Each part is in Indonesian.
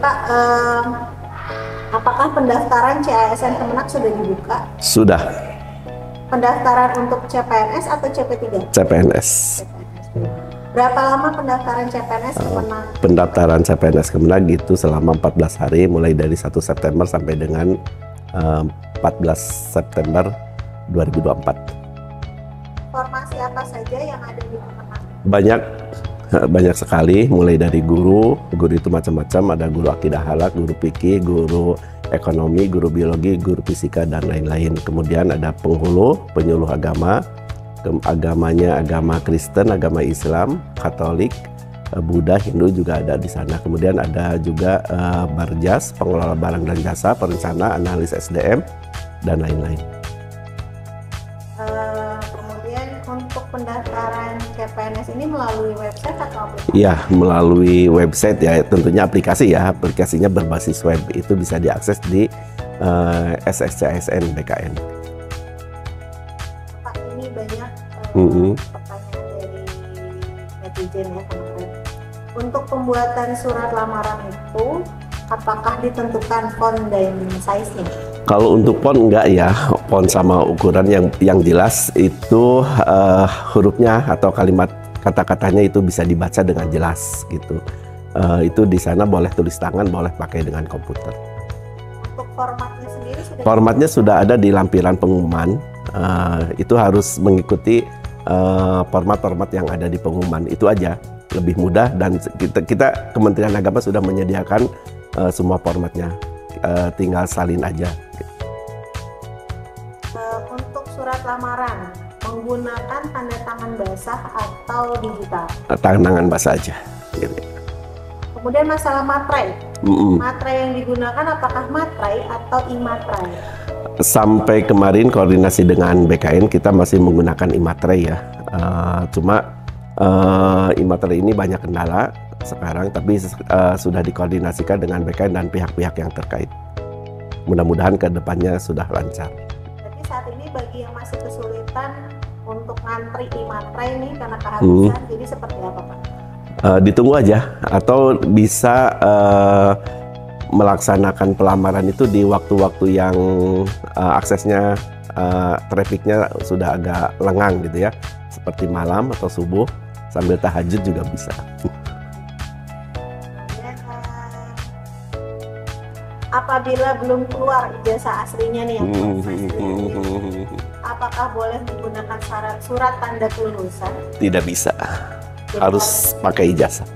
Pak, apakah pendaftaran CASN Kemenak sudah dibuka? Sudah. Pendaftaran untuk CPNS atau CP3? CPNS. Berapa lama pendaftaran CPNS Kemenak? Pendaftaran CPNS Kemenak itu selama 14 hari, mulai dari 1 September sampai dengan 14 September 2024. Formasi apa saja yang ada di Kemenak? Banyak sekali, mulai dari guru itu macam-macam, ada guru akidah halak, guru fikih, guru ekonomi, guru biologi, guru fisika, dan lain-lain. Kemudian ada penyuluh agama, agamanya agama Kristen, agama Islam, Katolik, Buddha, Hindu juga ada di sana. Kemudian ada juga Barjas, pengelola barang dan jasa, perencana, analis SDM, dan lain-lain. Kemudian untuk pendaftaran CPNS ini melalui website atau aplikasi? Iya, melalui website ya, tentunya aplikasi ya. Aplikasinya berbasis web, itu bisa diakses di SSCASN BKN. Pak, ini banyak pertanyaan dari netizen ya teman-teman. Untuk pembuatan surat lamaran itu, apakah ditentukan font dan size-nya? Kalau untuk font enggak ya, font sama ukuran yang jelas itu hurufnya atau kalimat kata-katanya itu bisa dibaca dengan jelas gitu. Itu di sana boleh tulis tangan, boleh pakai dengan komputer. Untuk formatnya sendiri Formatnya sudah ada di lampiran pengumuman. Itu harus mengikuti format-format yang ada di pengumuman. Itu aja, lebih mudah, dan kita Kementerian Agama sudah menyediakan semua formatnya. Tinggal salin aja. Untuk surat lamaran menggunakan tanda tangan basah atau digital? Tangan basah aja. Kemudian masalah materai. Materai yang digunakan apakah materai atau e-materai? Sampai kemarin koordinasi dengan BKN kita masih menggunakan e-materai ya. Cuma e-materai ini banyak kendala sekarang, tapi sudah dikoordinasikan dengan BKN dan pihak-pihak yang terkait. Mudah-mudahan ke depannya sudah lancar. Jadi saat ini bagi yang masih kesulitan untuk ngantri e-materai ini karena kehabisan, jadi seperti apa Pak? Ditunggu aja, atau bisa melaksanakan pelamaran itu di waktu-waktu yang aksesnya, trafficnya sudah agak lengang gitu ya, seperti malam atau subuh, sambil tahajud juga bisa. Apabila belum keluar ijazah aslinya nih yang apakah boleh menggunakan surat tanda kelulusan? Tidak bisa, harus pakai ijazah.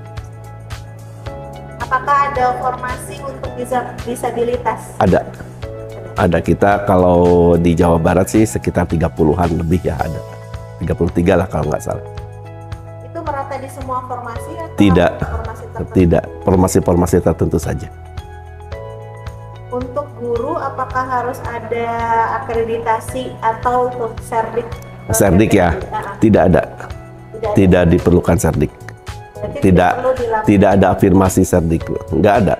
Apakah ada formasi untuk disabilitas? Ada, kita kalau di Jawa Barat sih sekitar 30-an lebih ya, ada 33 lah kalau nggak salah. Itu merata di semua formasi atau Tidak, formasi tertentu? tidak, formasi-formasi tertentu saja. Untuk guru, apakah harus ada akreditasi atau untuk serdik? Serdik ya, tidak ada. Tidak diperlukan serdik. Tidak ada afirmasi serdik, nggak ada.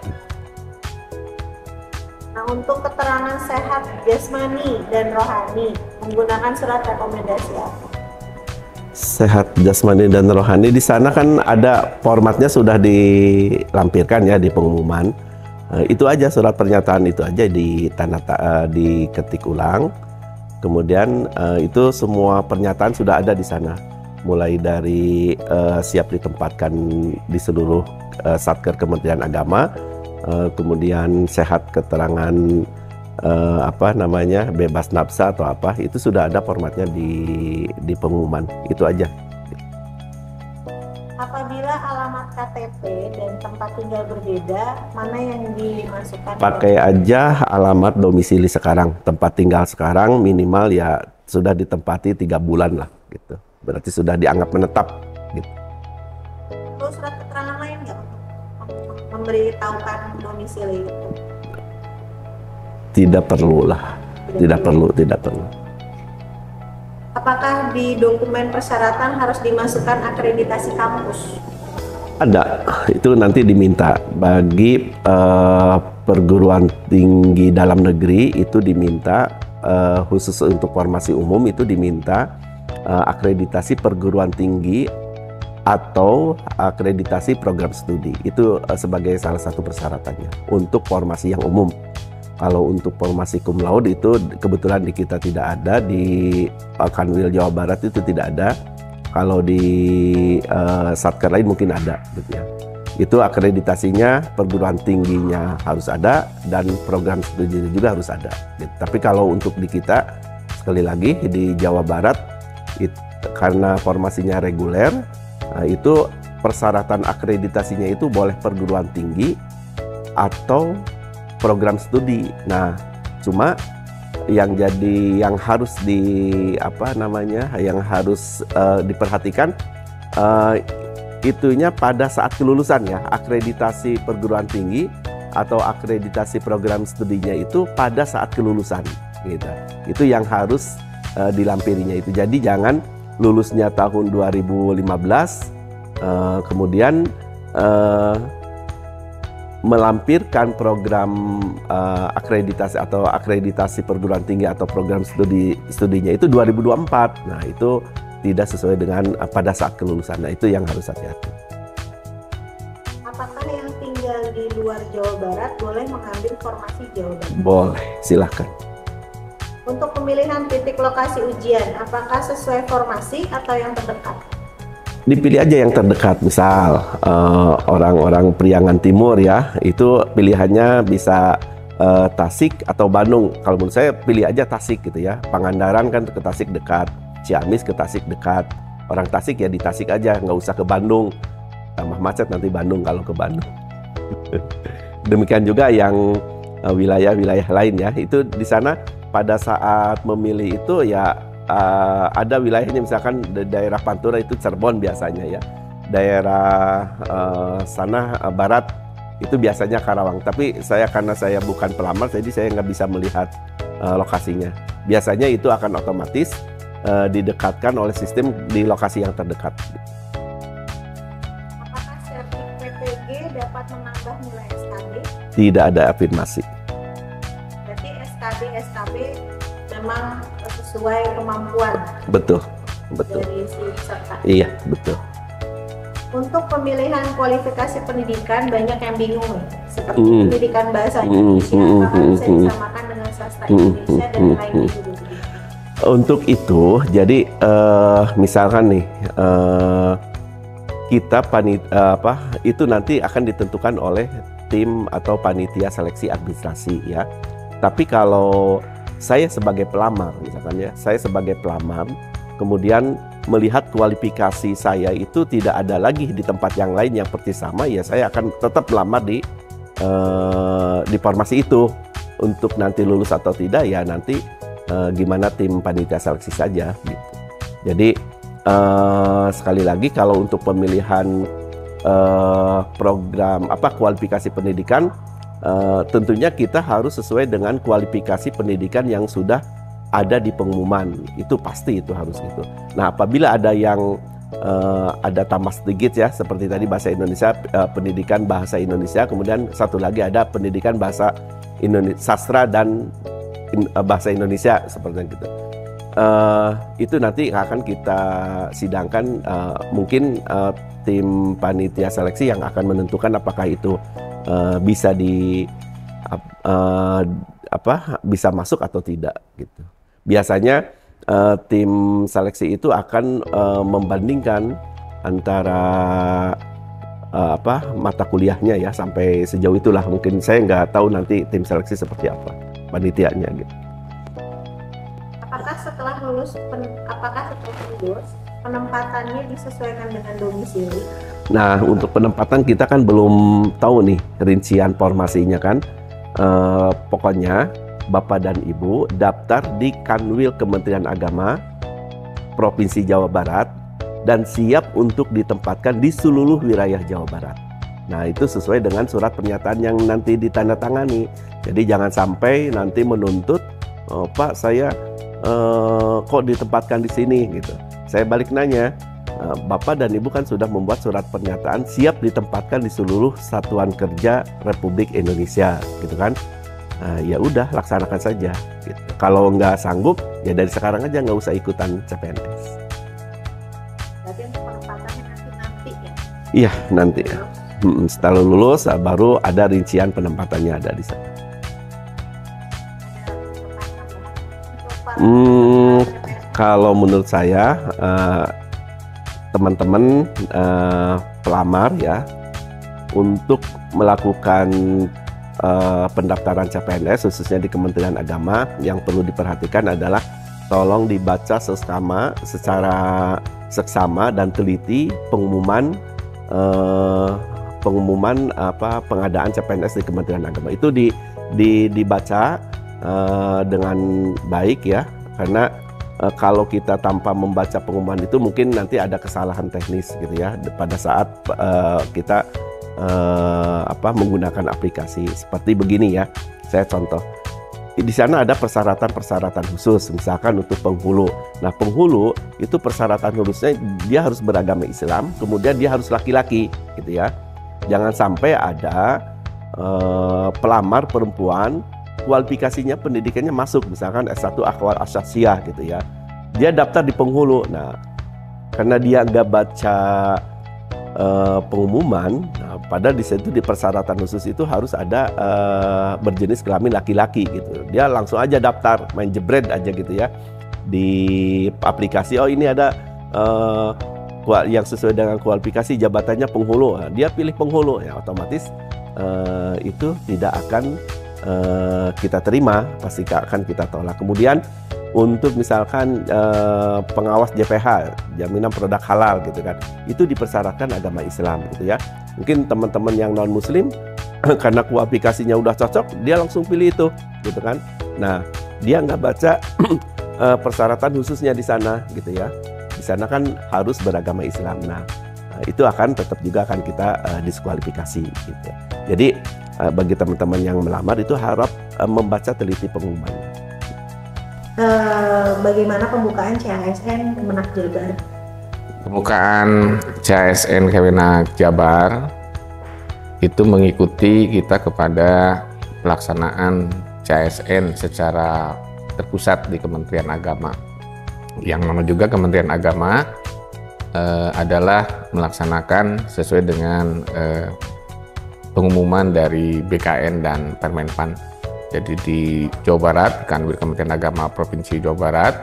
Nah, untuk keterangan sehat jasmani dan rohani menggunakan surat rekomendasi apa? Sehat jasmani dan rohani di sana kan ada formatnya, sudah dilampirkan ya di pengumuman. Itu aja, surat pernyataan itu aja diketik ulang. Kemudian itu semua pernyataan sudah ada di sana, mulai dari siap ditempatkan di seluruh satker Kementerian Agama, kemudian sehat keterangan bebas nafsa atau apa, itu sudah ada formatnya di pengumuman. Itu aja. Apabila alamat KTP dan tempat tinggal berbeda, mana yang dimasukkan? Pakai aja alamat domisili sekarang, tempat tinggal sekarang minimal ya sudah ditempati 3 bulan lah gitu. Berarti sudah dianggap menetap gitu. Perlu surat keterangan lain nggak untuk memberitahukan domisili itu? Tidak perlu lah, tidak perlu. Apakah di dokumen persyaratan harus dimasukkan akreditasi kampus? Ada, itu nanti diminta. Bagi perguruan tinggi dalam negeri itu diminta, khusus untuk formasi umum itu diminta akreditasi perguruan tinggi atau akreditasi program studi. Itu sebagai salah satu persyaratannya untuk formasi yang umum. Kalau untuk formasi cum laude itu kebetulan di kita tidak ada, di Kanwil Jawa Barat itu tidak ada. Kalau di satker lain mungkin ada gitu ya. Itu akreditasinya perguruan tingginya harus ada dan program studinya juga harus ada gitu. Tapi kalau untuk di kita, sekali lagi di Jawa Barat karena formasinya reguler, itu persyaratan akreditasinya itu boleh perguruan tinggi atau program studi. Nah, cuma yang harus yang harus diperhatikan itunya pada saat kelulusan ya, akreditasi perguruan tinggi atau akreditasi program studinya itu pada saat kelulusan gitu. Itu yang harus dilampirinya itu. Jadi jangan lulusnya tahun 2015 kemudian melampirkan program akreditasi perguruan tinggi atau program studinya itu 2024. Nah, itu tidak sesuai dengan pada saat kelulusan. Nah, itu yang harus hati-hati. Apakah yang tinggal di luar Jawa Barat boleh mengambil formasi Jawa Barat? Boleh, silahkan. Untuk pemilihan titik lokasi ujian, apakah sesuai formasi atau yang terdekat? Dipilih aja yang terdekat. Misal orang-orang Priangan Timur ya, itu pilihannya bisa Tasik atau Bandung. Kalau menurut saya pilih aja Tasik gitu ya. Pangandaran kan ke Tasik dekat, Ciamis ke Tasik dekat. Orang Tasik ya di Tasik aja, nggak usah ke Bandung. Tambah macet nanti Bandung kalau ke Bandung. Demikian juga yang wilayah-wilayah lain ya. Itu di sana pada saat memilih itu ya ada wilayahnya, misalkan daerah Pantura itu Cirebon biasanya ya. Daerah sana barat itu biasanya Karawang. Tapi karena saya bukan pelamar, jadi saya nggak bisa melihat lokasinya. Biasanya itu akan otomatis didekatkan oleh sistem di lokasi yang terdekat. Apakah sertif PPG dapat menambah nilai SKB? Tidak ada afirmasi. Berarti SKB memang sesuai kemampuan. Betul. Dari si peserta. Iya, betul. Untuk pemilihan kualifikasi pendidikan banyak yang bingung nih, seperti pendidikan bahasa Indonesia, apakah bisa disamakan dengan sastra Indonesia dan lainnya juga. Untuk itu, jadi misalkan nih kita itu nanti akan ditentukan oleh tim atau panitia seleksi administrasi ya. Tapi kalau saya sebagai pelamar, misalkan ya, saya sebagai pelamar, kemudian melihat kualifikasi saya itu tidak ada lagi di tempat yang lain yang persis sama, ya saya akan tetap melamar di formasi itu. Untuk nanti lulus atau tidak ya nanti gimana tim panitia seleksi saja gitu. Jadi sekali lagi kalau untuk pemilihan program kualifikasi pendidikan, tentunya kita harus sesuai dengan kualifikasi pendidikan yang sudah ada di pengumuman. Itu pasti, itu harus gitu. Nah, apabila ada yang ada tambah sedikit ya, seperti tadi bahasa Indonesia, pendidikan bahasa Indonesia, kemudian satu lagi ada pendidikan bahasa sastra dan bahasa Indonesia seperti itu. Itu nanti akan kita sidangkan, mungkin tim panitia seleksi yang akan menentukan apakah itu bisa bisa masuk atau tidak gitu. Biasanya tim seleksi itu akan membandingkan antara mata kuliahnya ya, sampai sejauh itulah. Mungkin saya nggak tahu nanti tim seleksi seperti apa panitianya gitu. Apakah setelah lulus penempatannya disesuaikan dengan domisili? Nah, untuk penempatan kita kan belum tahu nih rincian formasinya kan. Pokoknya Bapak dan Ibu daftar di Kanwil Kementerian Agama Provinsi Jawa Barat dan siap untuk ditempatkan di seluruh wilayah Jawa Barat. Nah, itu sesuai dengan surat pernyataan yang nanti ditandatangani. Jadi jangan sampai nanti menuntut, Pak saya kok ditempatkan di sini gitu. Saya balik nanya, Bapak dan Ibu kan sudah membuat surat pernyataan siap ditempatkan di seluruh satuan kerja Republik Indonesia gitu kan. Ya udah, laksanakan saja gitu. Kalau nggak sanggup ya dari sekarang aja nggak usah ikutan CPNS. Berarti untuk penempatannya nanti Iya, nanti ya. Setelah lulus baru ada rincian penempatannya ada di sana. Kalau menurut saya teman-teman pelamar ya untuk melakukan pendaftaran CPNS khususnya di Kementerian Agama, yang perlu diperhatikan adalah tolong dibaca secara seksama dan teliti pengumuman pengadaan CPNS di Kementerian Agama. Itu dibaca dengan baik ya, karena kalau kita tanpa membaca pengumuman itu mungkin nanti ada kesalahan teknis gitu ya pada saat kita menggunakan aplikasi seperti begini ya. Saya contoh, di sana ada persyaratan khusus, misalkan untuk penghulu. Nah, penghulu itu persyaratan khususnya dia harus beragama Islam, kemudian dia harus laki-laki gitu ya. Jangan sampai ada pelamar perempuan kualifikasinya pendidikannya masuk misalkan S1 Akhwal Asyasiyah gitu ya. Dia daftar di penghulu. Nah, karena dia nggak baca pengumuman, nah, padahal di situ di persyaratan khusus itu harus ada berjenis kelamin laki-laki gitu. Dia langsung aja daftar, main jebret aja gitu ya di aplikasi. Oh, ini ada yang sesuai dengan kualifikasi jabatannya penghulu. Nah, dia pilih penghulu ya, otomatis itu tidak akan kita terima, pasti akan kita tolak. Kemudian untuk misalkan pengawas JPH, jaminan produk halal gitu kan, itu dipersyaratkan agama Islam gitu ya. Mungkin teman-teman yang non muslim karena kualifikasinya udah cocok, dia langsung pilih itu gitu kan. Nah, dia nggak baca persyaratan khususnya di sana gitu ya. Di sana kan harus beragama Islam. Nah, itu akan tetap juga akan kita diskualifikasi gitu. Jadi bagi teman-teman yang melamar itu harap membaca teliti pengumumannya. Bagaimana pembukaan CASN Kemenak Jabar? Pembukaan CASN Kemenak Jabar itu mengikuti kita kepada pelaksanaan CASN secara terpusat di Kementerian Agama. Yang mana juga Kementerian Agama adalah melaksanakan sesuai dengan pengumuman dari BKN dan Permenpan. Jadi di Jawa Barat, Kanwil Kementerian Agama Provinsi Jawa Barat,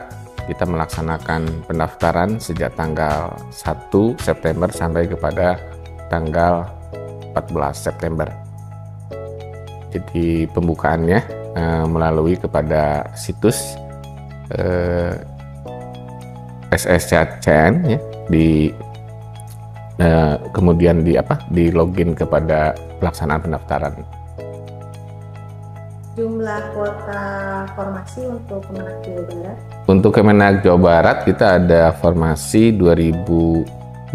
kita melaksanakan pendaftaran sejak tanggal 1 September sampai kepada tanggal 14 September. Jadi pembukaannya melalui kepada situs SSCN ya, kemudian di login kepada pelaksanaan pendaftaran. Jumlah kuota formasi untuk Kemenak Jawa Barat? Untuk Kemenak Jawa Barat kita ada formasi 2.506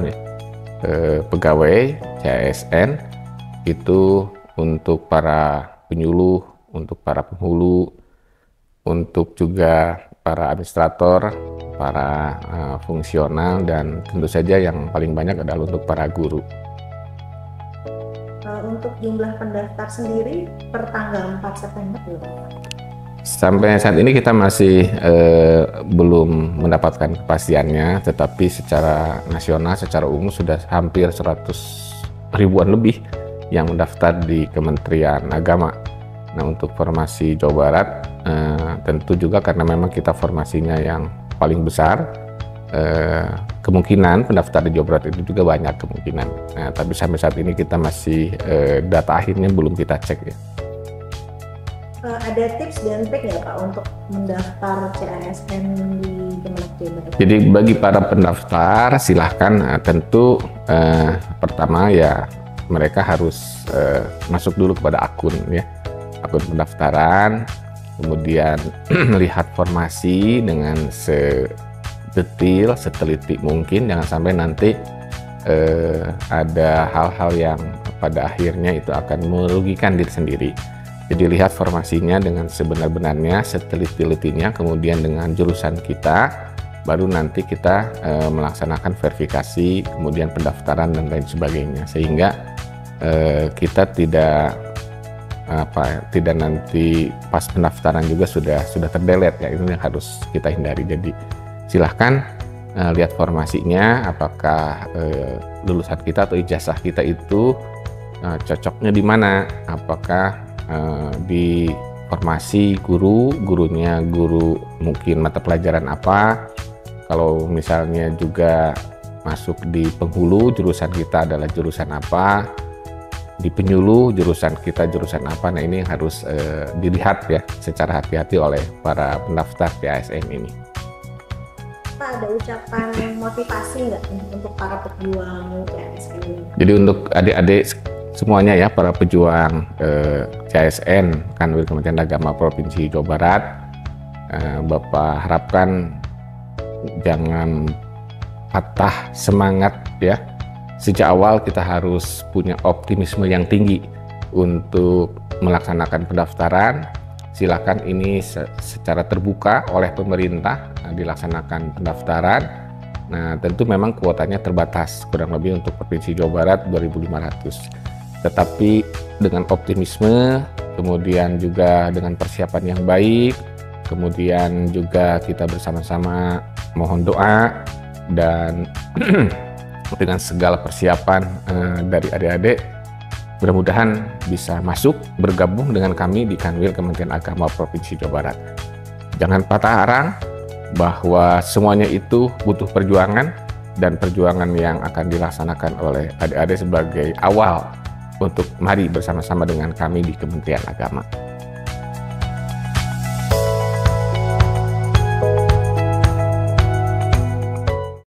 ya, pegawai CASN itu untuk para penyuluh, untuk para penghulu, untuk juga para administrator, para fungsional, dan tentu saja yang paling banyak adalah untuk para guru. Untuk jumlah pendaftar sendiri per tanggal 4 September belum? Sampai saat ini kita masih belum mendapatkan kepastiannya, tetapi secara nasional, secara umum sudah hampir 100 ribuan lebih yang mendaftar di Kementerian Agama. Nah, untuk formasi Jawa Barat tentu juga karena memang kita formasinya yang paling besar, kemungkinan pendaftar di Jawa Barat itu juga banyak kemungkinan. Nah, tapi sampai saat ini kita masih data akhirnya belum kita cek ya. Ada tips dan trik nggak Pak untuk mendaftar CASN di Kemenak Jawa Barat? Jadi bagi para pendaftar silahkan tentu pertama ya mereka harus masuk dulu kepada akun ya, akun pendaftaran, kemudian melihat formasi dengan detail, seteliti mungkin, jangan sampai nanti ada hal-hal yang pada akhirnya itu akan merugikan diri sendiri. Jadi lihat formasinya dengan sebenar-benarnya, seteliti-telitinya, kemudian dengan jurusan kita, baru nanti kita melaksanakan verifikasi, kemudian pendaftaran dan lain sebagainya, sehingga kita tidak nanti pas pendaftaran juga sudah terdelet ya, ini yang harus kita hindari. Jadi silahkan lihat formasinya, apakah lulusan kita atau ijazah kita itu cocoknya di mana, apakah di formasi gurunya guru mungkin mata pelajaran apa, kalau misalnya juga masuk di penghulu jurusan kita adalah jurusan apa, di penyuluh jurusan kita jurusan apa. Nah ini harus dilihat ya secara hati-hati oleh para pendaftar PASN ini. Pak, ada ucapan motivasi nggak untuk para pejuang CASN ini? Jadi untuk adik-adik semuanya ya, para pejuang CASN Kanwil Kementerian Agama Provinsi Jawa Barat, Bapak harapkan jangan patah semangat ya. Sejak awal kita harus punya optimisme yang tinggi untuk melaksanakan pendaftaran. Silakan ini secara terbuka oleh pemerintah dilaksanakan pendaftaran. Nah, tentu memang kuotanya terbatas, kurang lebih untuk Provinsi Jawa Barat 2.500. Tetapi dengan optimisme, kemudian juga dengan persiapan yang baik, kemudian juga kita bersama-sama mohon doa dan dengan segala persiapan dari adik-adik, mudah-mudahan bisa masuk bergabung dengan kami di Kanwil Kementerian Agama Provinsi Jawa Barat. Jangan patah arang bahwa semuanya itu butuh perjuangan, dan perjuangan yang akan dilaksanakan oleh adik-adik sebagai awal untuk mari bersama-sama dengan kami di Kementerian Agama.